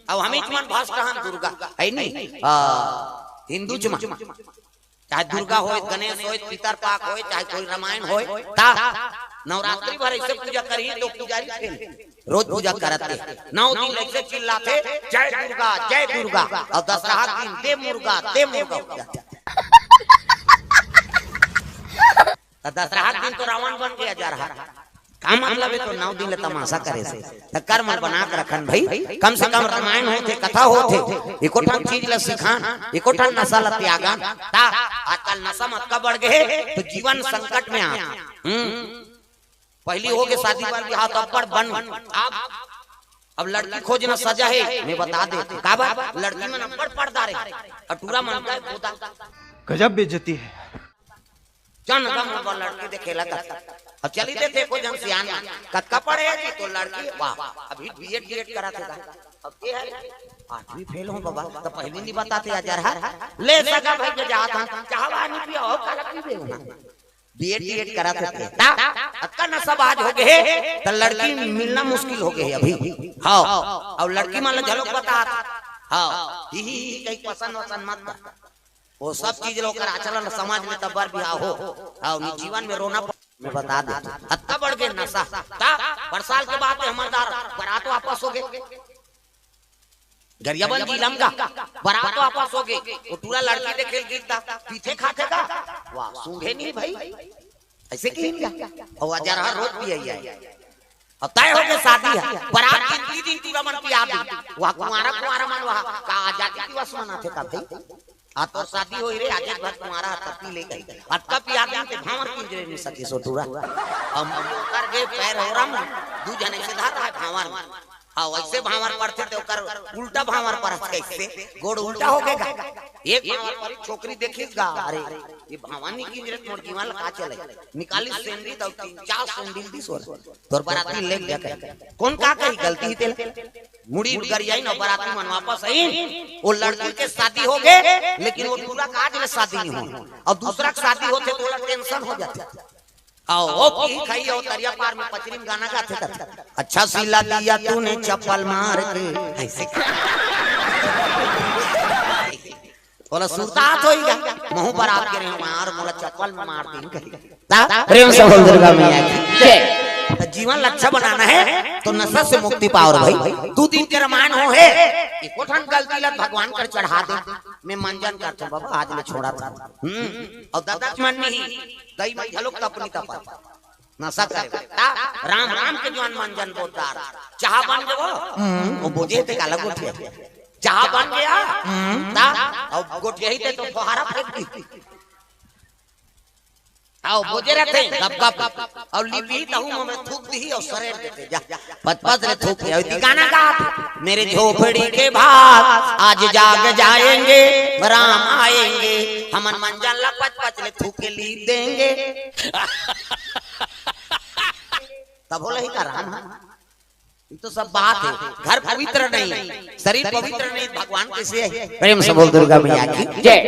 अब हमें मन भास्कर हम दुर्गा है नहीं हिंदू चमा चाहे दुर्गा हो गणेश हो पितर पाक हो चाहे कोई रामायण हो ता नवरात्रि भर ऐसे पूजा करी तो पुजारी फेल रोज पूजा करते 9 दिन ऐसे चिल्लाते जय दुर्गा और दशहरा दिन दे मुर्गा दशहरा दिन तो रावण बन गया जा रहा का मतलब है तो 9 दिन ले तमाशा करे से कर्म बना कर रखन भाई कम से कम रामायण होते कथा होते एको ठन चीज ल सिखान एको ठन नशा ल त्यागन ता आजकल नशा मत का बढ़ गए तो जीवन संकट में आ पहली हो के शादी ब्याह तो पर बन अब लड़की खोजना सजा है मैं बता दे का बात लड़की में नंबर पर्दा रे अटूरा मनता है खुदा गजब बेइज्जती है जन गम लड़की देखेला का अब चली देते को जन सियान कक्का पढ़ेगी तो लड़की वाह अभी बीएड करा थे अब ये है 8वीं फेल हो बाबा तो पहले नहीं बताते यार ले सका भाई के जाता चाहवा नहीं पिया हो काला पी देना बीएड करा थे ता अक्का न सब आज हो गए तो लड़की मिलना मुश्किल हो गई अभी हां और लड़की मान झलक बता हां ही कहीं पसंद मत वो सब चीज लोग कर आचरण समाज में तब्बर बियाह हो और जीवन में रोना मैं बता दे अत्ता बढ़ गए नशा ता बरसाल के बाद हमारदार बारात वापस हो गए गरियाबंद जिला का बारात वापस हो गए वो पूरा लड़की देखे गिरता पीछे खाते का वाह सूंघे नहीं भाई ऐसे की और हजार रोज भी आई अब तय हो गए शादी है बारात 3 दिन पूरा मन की याद वहां कुंवारा मन वहां का आजादी दिवस मनाते का भाई आज तो शादी हो रे आगे भर तुम्हारा तपी ले गई अटका पिया के भावर पिंजरे में सके सोटूरा हम कर गए पैर हो रहा दू जने से धार रहा भावर हां वैसे भावर पड़ते तो कर उल्टा भावर पर कैसे गोड़ उल्टा हो गएगा एक भावर पर छोकरी देखिसगा अरे ये भवानी की जरूरत मोर जीवन का चले निकाली सेंडी तो 3-4 सेंडिल दी सोर तोर बाराती ले गया कौन का कही गलती ही तेल मुड़ी गरियाई न बाराती मन वापस आई वो लड़की के शादी हो गए लेकिन वो पूरा काज में शादी नहीं हो और दूसरा की शादी होते थोड़ा टेंशन हो जाता आओ ओ की खाई हो दरिया पार में पचरी में गाना गाते थे अच्छा सिला दिया तूने चप्पल मार के ऐसे बोला सुरतात होइगा मुंह पर आपके रे मार मोला चप्पल में मार दी प्रेम से बोल दुर्गा मैया की जय जीवन लक्ष्य बनाना है तो नशा से मुक्ति पाओ भाई 2 दिन के रामायण हो है एको ठन गलती लग भगवान कर चढ़ा दे मैं मंजन करता बाबा आज मैं छोड़ा था और दादा मन नहीं दई में झलक अपनी तपा नशा करे राम राम के जवान मंजन बोलता चाह बन गयो वो बोझे थे काला गोठिया चाह बन गया ता और गोठिया ही थे तो फुहारा फेंक दी आओ बोझे रहते गप और लिपी तहु में थूक दी और शरीर देते जा पत रे थूक दी गाना गा मेरे झोपड़ी के भाग आज जाग जाएंगे राम आएंगे हमन मंजन ला पच ले थूक के ली देंगे तब बोला ही का राम ये तो सब बात है घर पवित्र नहीं शरीर पवित्र नहीं भगवान कैसे है प्रेम से बोल दुर्गा मैया की जय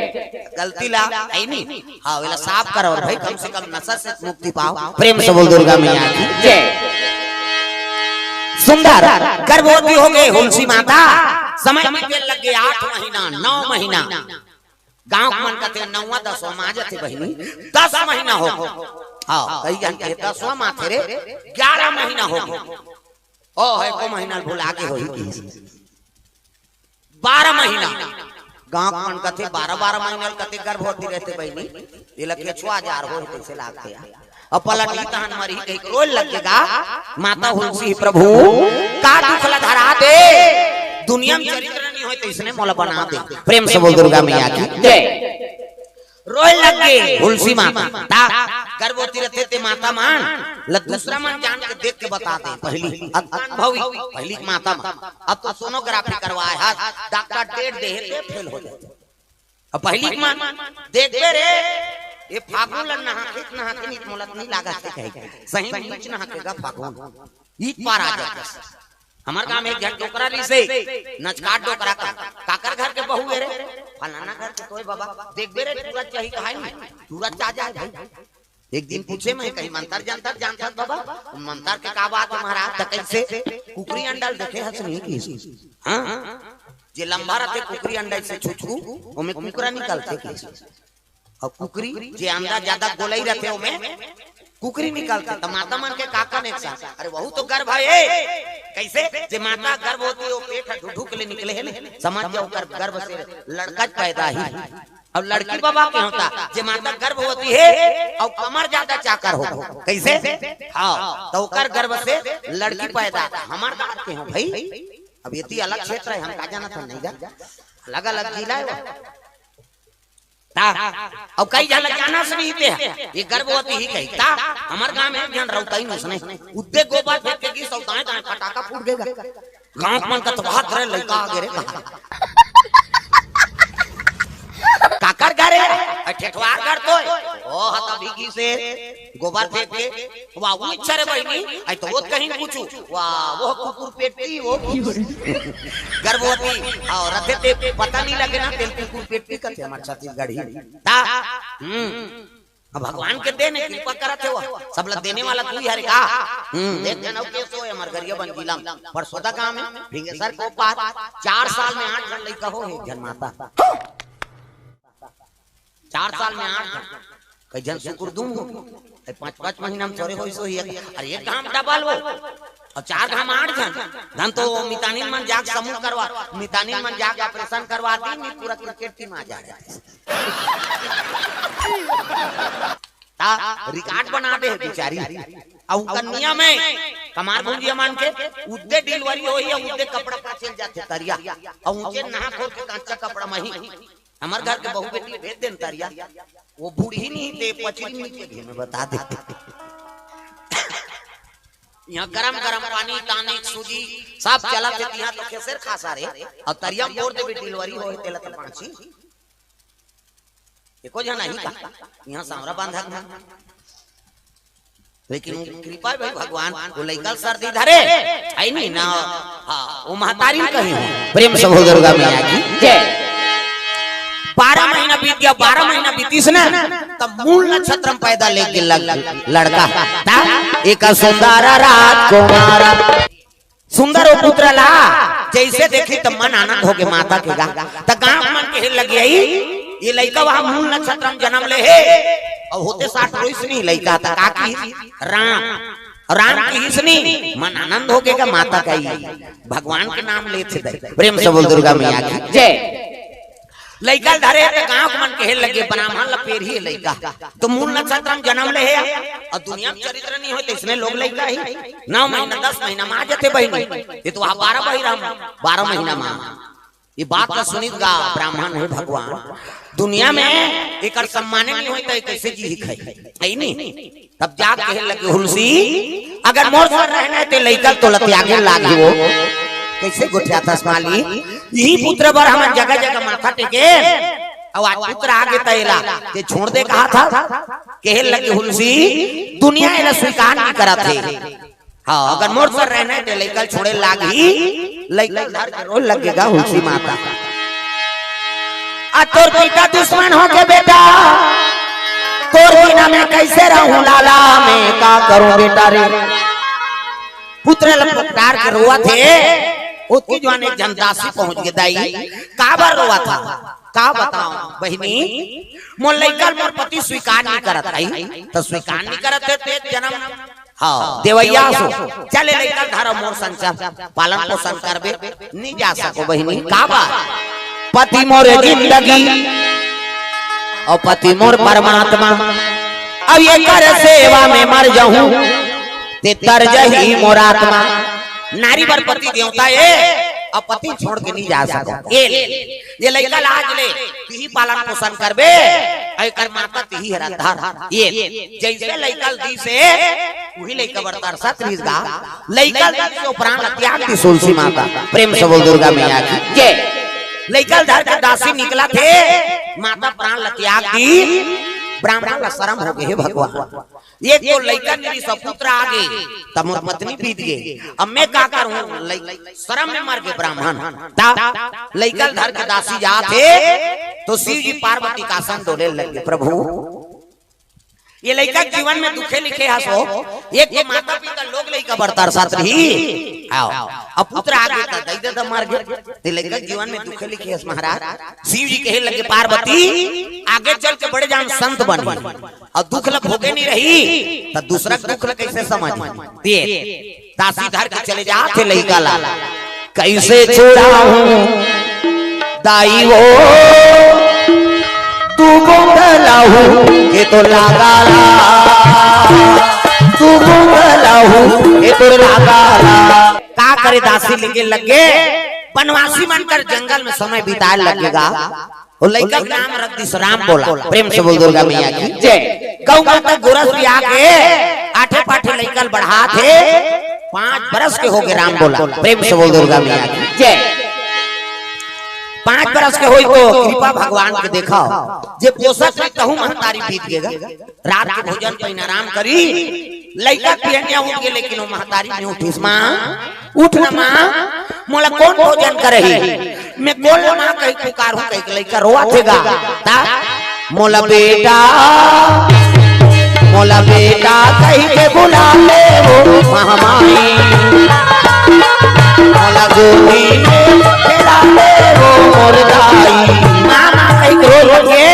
गलती ला आई नहीं हां वेला साफ करो भाई कम से कम नशा से मुक्ति पाओ प्रेम से बोल दुर्गा मैया की जय सुंदर गर्भवती हो गए हुलसी माता समय बीतने लग गए 8 महीना 9 महीना गांव मन का थे 9वां 10वां माज थे बहिनी 10 महीना हो हां कई जन के 10वां माथे रे 11 महीना हो ओ है को महीना भूल आगे होई 12 महीना गांव मन का थे 12 महीना कते गर्भवती रहते बहिनी ये लगे छुआ जार हो कैसे लागते और पलटी तहन मरी कहीं रोल लगेगा माता हुलसी प्रभु का दुखला धरा दे दुनिया में चरित्र नहीं होए तो इसने मोला बना दे प्रेम से बोल दुर्गा मैया की जय रोए लगे हुलसी माता ता गर्भवती रहते थे माता मान ल दूसरा मन जान के देख के बता दे पहली अनुभवी पहली माता अब तो सोनोग्राफी करवाया डॉक्टर डेट दे के फेल हो जाते अब पहली मान देख दे रे ये फागुन नहा के नीत मोलत नहीं लागा से कहे सही बीच नहा के गा फागुन ईद पार आ जाता हमार गांव में एक जन डोकरा ली से नचकाट डोकरा का काकर घर के बहू रे फलाना घर के कोई बाबा देख बे रे पूरा चाहिए कहाई पूरा चा जाए भाई एक दिन पूछे मैं कहीं मंतर जानता बाबा मंतर के का बात महाराज तक से कुकरी अंडल देखे हस नहीं की हां जे लंबा रहते कुकरी अंडा से छुछू ओमे कुकरा निकालते कैसे, और कुकरी जे अंडा ज्यादा गोलाई रहते ओमे कुकरी निकालते। तो माता मन के काका ने साथ अरे वहू तो गर्भ है कैसे, जे माता गर्भ होती है वो पेट ढूढू के लिए निकले है, समझ जाओ कर गर्भ से लड़का पैदा ही। और लड़की बाबा के होता जे माता गर्भ होती है और कमर ज्यादा चाकर हो कैसे, हाँ तो कर गर्भ से लड़की पैदा। हमार बात के हो भाई, अब ये अलग क्षेत्र है, हम का जाना था नहीं जा, अलग अलग जिला है और कई जगह जाना से नहीं है ये गर्भवती ही कही ता। हमार गांव में ध्यान रहता ही नहीं उद्दे गोबर फेंक के सब दाएं दाएं पटाखा फूट गएगा, गांव मन का तो हाथ धरे लड़का आगे रे काकर घरे ठेठवार घर तो ओ हता भीगी से गोबर फेंक के वाह वो इच्छा रे बहनी आई तो वो कहीं पूछू वाह वो कुकुर पेटती वो गर्भवती और रथे ते पता नहीं लगे ना तेल कुकुर पेटती करते हमारे छत्तीसगढ़ी ता। भगवान के देने कृपा करत है वो सब लोग देने वाला तू ही हरे का देख जनौ केसो है हमार गरिया बन जिला पर सोदा गांव में भिंगेसर को पार 4 साल में 8 जन लइका हो है जन्माता 4 साल में 8 कई जन शुक्र दूं 5-5 महीना में थोड़े होई सो ही अरे एक काम डबल वो और 4 घाम 8 जन धन तो मितानिन मन जाग समूह करवा मितानिन मन जाग ऑपरेशन करवा दी नहीं पूरा क्रिकेट टीम आ जाए ता रिकॉर्ड बना दे बेचारी और उनका नियम है कमार भुंजिया मान के उद्दे डिलीवरी होई है उद्दे कपड़ा पर चल जाते तरिया और ऊंचे नहा खोल के कांचा कपड़ा मही हमारे घर के बहू बेटी भेज देन तरिया वो बूढ़ी नहीं थे पचरी नीचे घी में बता देते यहाँ गरम गरम पानी टानिक सूजी सब चला थे यहाँ तो कैसे खा सारे और तरिया मोड़ दे भी डिलीवरी हो तेल के पांची एको जना ही का यहाँ सामरा बांधा लेकिन कृपा भाई भगवान वो लइकल सर्दी धरे है नहीं ना हाँ वो महतारी कही प्रेम से हो दुर्गा मैया की जय। 12 महीना बीत गया 12 महीना बीतीस ना तब मूल नक्षत्र में पैदा लेके लड़का एक सुंदर राजकुमार सुंदर वो पुत्र ला जैसे देखी तब मन आनंद हो गया माता के गांव मन के लग गई ये लड़का वहां मूल नक्षत्र में जन्म ले है और होते 60 रोज नहीं लड़का था काकी राम की इसनी मन आनंद हो गया माता का ही भगवान के नाम लेते प्रेम से बोल दुर्गा मैया की जय। लड़का धरे गांव मन के लगे ब्राह्मण लपेर ही लड़का तो मूल नक्षत्र में जन्म ले है और दुनिया में चरित्र नहीं होते इसमें लोग लड़का ही 9 महीना 10 महीना में आ जाते बहनी ये तो 12 महीना में ये बात का सुनित गा ब्राह्मण है भगवान दुनिया में एक सम्मान नहीं होता है कैसे जी खाई नहीं तब जाग कहे लगे हुलसी अगर मोर पर रहना है तो लइका तो लत्यागे लागी वो कैसे गुठिया था स्माली यही पुत्र पर हम जगह जगह माथा टेके और आज पुत्र आगे तैरा ये छोड़ दे कहा था कहे लगे हुलसी दुनिया इला स्वीकार नहीं करा थे हाँ अगर मोर पर रहना है तो लइका छोड़े लागी लइका घर के रोल लगेगा हुलसी माता तोर पिता दुश्मन हो के बेटा तोर बिना मैं कैसे रहूं लाला मैं का करूं बेटा रे पुत्र लपकार के रोआ थे उसकी जवान एक जनदासी पहुंच गई दाई काबर रोआ था का बताओ बहनी मोर लइका मोर पति स्वीकार नहीं करत आई तो स्वीकार नहीं करत थे जन्म हाँ देवैया सो चले लइका धारा मोर संसार पालन पोषण करबे नहीं जा सको बहनी काबा पति मोर जिंदगी और पति मोर परमात्मा अब ये कर सेवा में मर जाऊं ते तर जही मोर आत्मा नारी पर पति देवता है अब पति छोड़ के नहीं जा सको ये लइका लाज ले ही पालन पोषण करबे ऐ कर माता ही हरधार ये जैसे लइका दी से वही लइका बरतार सतरीज गा लइका दी से प्राण त्याग दी तुलसी माता प्रेम से बोल दुर्गा मैया की जय। लइका धर के दासी निकला थे माता प्राण त्याग दी ब्राह्मण का शर्म हो गए भगवान ये तो लइका मेरी सपुत्र आ गए तब पत्नी बीत गए अब मैं क्या करूं शर्म में मर गए ब्राह्मण लइका धर के दासी जा थे तो शिव जी पार्वती का आसन डोले लगे प्रभु ये लड़का जीवन में दुखे लिखे हसो एक तो माता पिता लोग लड़का बरतार साथ रही आओ अब पुत्र आगे का दई दे मार गए ये लड़का जीवन में दुखे लिखे हस महाराज शिव जी कहे लगे पार्वती आगे चल के बड़े जान संत बन और दुख लग भोगे नहीं रही तो दूसरा दुख लग कैसे समझ दिए दासी धर के चले जा थे लड़का ला कैसे छोड़ाऊं दाई वो तू बोलाहू के तो लगाला तू बोलाहू के तो लगाला का करे दासी लेके लगे बनवासी बनकर जंगल में समय बिताए लगेगा वो लड़का का नाम रख दी राम बोला प्रेम से बोल दुर्गा मैया की जय गौ माता गोरस भी आके आठे पाठे लड़का बढ़ा थे 5 बरस के हो गए राम बोला प्रेम से बोल दुर्गा मैया की जय 5 बरस के होई तो कृपा भगवान के देखा जे पोषक में कहूं महतारी बीत गेगा रात के भोजन पे आराम करी लइका पियनिया उठ के लेकिन वो महतारी नहीं उठिस मां उठ ना मां मोला कौन भोजन करही मैं बोल ना मां कहि पुकारहूं कहि लइका रोआ थेगा ता मोला बेटा कहि के बुला ले वो महामाई मोला गोदी में खेला ले वो मोर दाई मामा कहीं रो के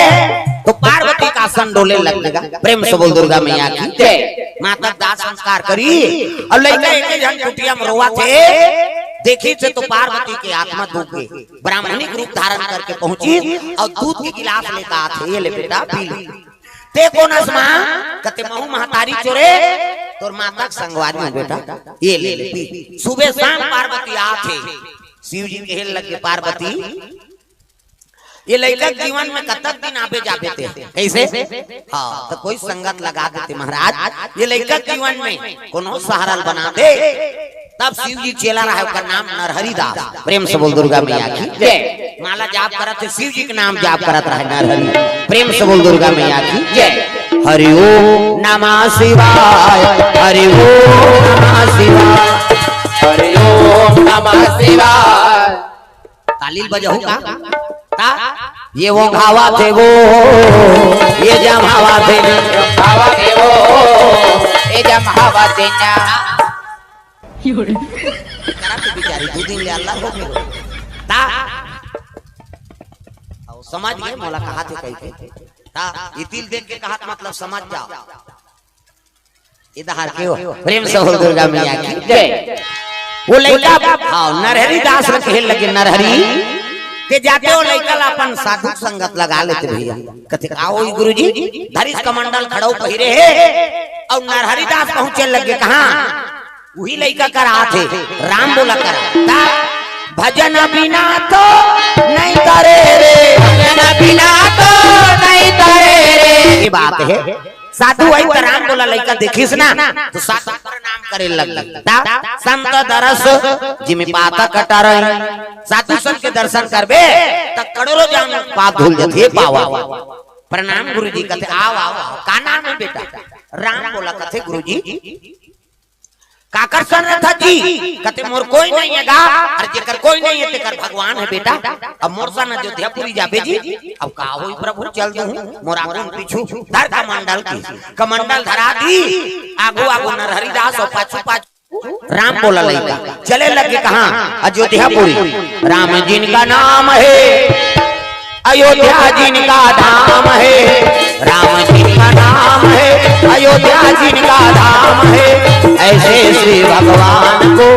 तो पार्वती का आसन डोले लगेगा प्रेम से बोल दुर्गा मैया की जय माता दास संस्कार करी और लड़का एक जन कुटिया में रोवा थे देखी से तो पार्वती के आत्मा दुख गई ब्राह्मणिक रूप धारण करके पहुंची और दूध के गिलास लेकर आते ये ले बेटा पी ले ते कौन मां कते महू महतारी चोरे तोर माता संगवारी में बेटा ये ले ले पी सुबह शाम पार्वती आथे शिव जी कहे लगे पार्वती ये लड़का जीवन में कतक दिन आबे जाते थे कैसे हाँ तो कोई संगत लगा देते महाराज ये लड़का जीवन में कोनो सहारा बना दे तब शिव जी चेला रहा उसका नाम नरहरि दास प्रेम से बोल दुर्गा मैया की जय माला जाप करत थे शिव जी के नाम जाप करत रहे नरहरि प्रेम से बोल दुर्गा मैया की जय हरि ओम नमः शिवाय हरि ओम नमः शिवाय हरि ओम नमः शिवाय तालील बजाऊ का ता ये वो घावा थे वो ये जमावा थे घावा थे वो ये जमावा थे ना करा तो बिचारी 2 दिन ले अल्लाह हो गए ता और समझ गए मौला कहा थे कहीं ता इतिल देख के कहा मतलब समझ जाओ इधर के हो प्रेम से बोल दुर्गा मैया की जय वो लड़का हां नरहरि दास रखे लगे नरहरि के जाते हो लड़का अपन साधु संगत लगा लेते भैया कथे आओ गुरुजी धरिस कमंडल खड़ो पहिरे है और नरहरि दास पहुंचे लगे कहां वही लड़का करा थे राम बोला करा भजन बिना तो नहीं करे रे भजन बिना तो नहीं करे रे ये बात है साधु वही तो राम बोला लड़का देखिस ना तो साधु प्रणाम करे लगता संत दरस जिमे पाता कटार साधु संत के दर्शन करबे त करोड़ों जान पाप धुल जथे पावा प्रणाम गुरुजी कहते आओ आओ का नाम है बेटा राम बोला कहते गुरुजी काकर सन था जी कहते मोर कोई नहीं है गा और जेकर कोई नहीं है तेकर भगवान है बेटा अब मोर सन अयोध्यापुरी जाबे जी अब का होई प्रभु चल दू मोर आगुन पीछू धर कमंडल धरा दी आगू आगू नरहरि दास और पाछू पाछू राम बोला लइका चले लगे कहां अयोध्यापुरी राम जिनका नाम है अयोध्या जिनका धाम है राम जिनका नाम है अयोध्या जिनका धाम है ऐसे श्री भगवान को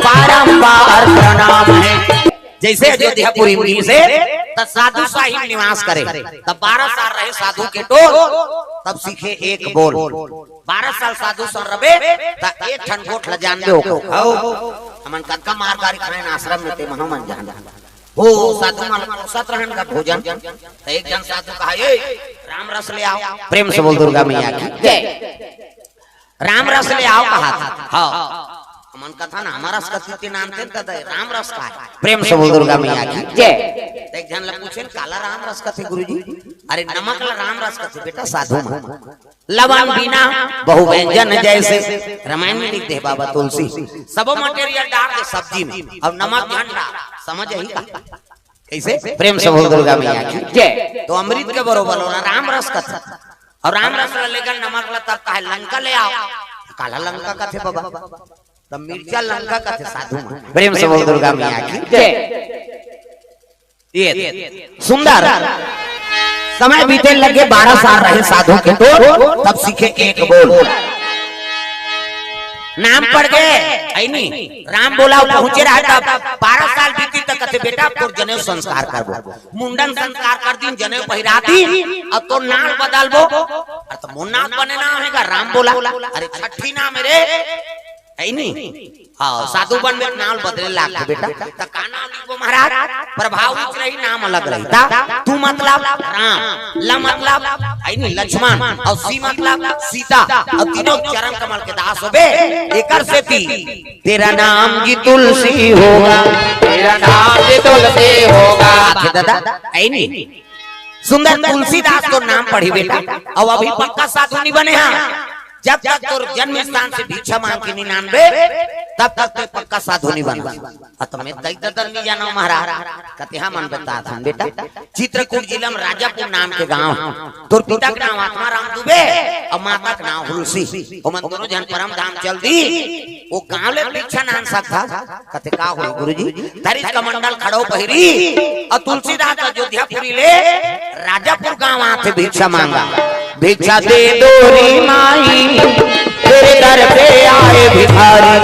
बारंबार प्रणाम है जैसे अयोध्यापुरी में से तब साधु साहिब निवास करे तब 12 साल रहे साधु के टोल तब सीखे एक बोल 12 साल साधु सर रबे तब एक ठन गोठ ल जान दे हमन कक्का मारगारी खरे आश्रम में ते महमन जान ओ साधु मन सत रहन का भोजन तो एक जन साधु कहा ए राम रस ले आओ प्रेम से बोल दुर्गा मैया की जय राम रस ले आओ कहा था हां मन कथा ना हमारा स्कति नाम थे तद राम रस का प्रेम से बोल दुर्गा मैया की जय एक जन ल पूछे काला राम रस कथे गुरुजी अरे नमक ला राम रस कथे बेटा साधु मन लवण बिना बहु व्यंजन जैसे रामायण में लिख दे बाबा तुलसी सब मटेरियल डाल दे सब्जी में अब नमक घंटा समझ ही का कैसे प्रेम से बोल दुर्गा मैया की जय तो अमृत के बरोबर होना राम रस कथा और राम रस लेकर नमक ला तब कहे लंका ले आओ, काला लंका का थे बाबा, तब मिर्चा लंका का थे साधु प्रेम से बोल दुर्गा मैया की जय। ये सुंदर समय बीते लगे 12 साल रहे साधु के तो तब सीखे एक बोल, नाम पड़ गए ऐ नहीं राम बोला पहुंचे रहा तब 12 साल बीती तक कथे बेटा तो जनेऊ संस्कार करबो, मुंडन संस्कार कर दिन, जनेऊ पहिरा दी, अब तो नाम बदलबो, और तो मुन्ना बने ना होगा। राम बोला अरे छठी ना मेरे ऐ नहीं हाँ साधु बन में नाम बदले लाग बेटा, तो का नाम लिखो महाराज, प्रभाव उच रही नाम अलग रही था, तू मतलब राम, ल मतलब ऐ नहीं लक्ष्मण, और सी मतलब सीता, और तीनों चरण कमल के दास होबे एकर से ती तेरा नाम जी तुलसी होगा, तेरा नाम जी तुलसी होगा। दादा ऐ नहीं सुंदर तुलसीदास तो नाम पढ़ी बेटा, और अभी पक्का साधु नहीं बने हैं, जब तक तो जन्म स्थान से भिक्षा मांग के 99 तब तक तो पक्का साधु नहीं बना। तुम्हें दर नहीं जाना महाराज, कहते हाँ मन बता था बेटा, चित्रकूट जिला में राजापुर नाम के गांव, तोर पिता का नाम आत्मा राम दुबे और माता का नाम हुलसी, और मन दोनों जन परम धाम चल दी, वो गांव ले भिक्षा नाम सकता, कहते का हो गुरुजी, धरित कमंडल खड़ो पहिरी, और तुलसीदास अयोध्यापुरी ले राजापुर गांव आते भिक्षा मांगा, भिक्षा दे दो री माई तेरे दर पे आए भिखारी।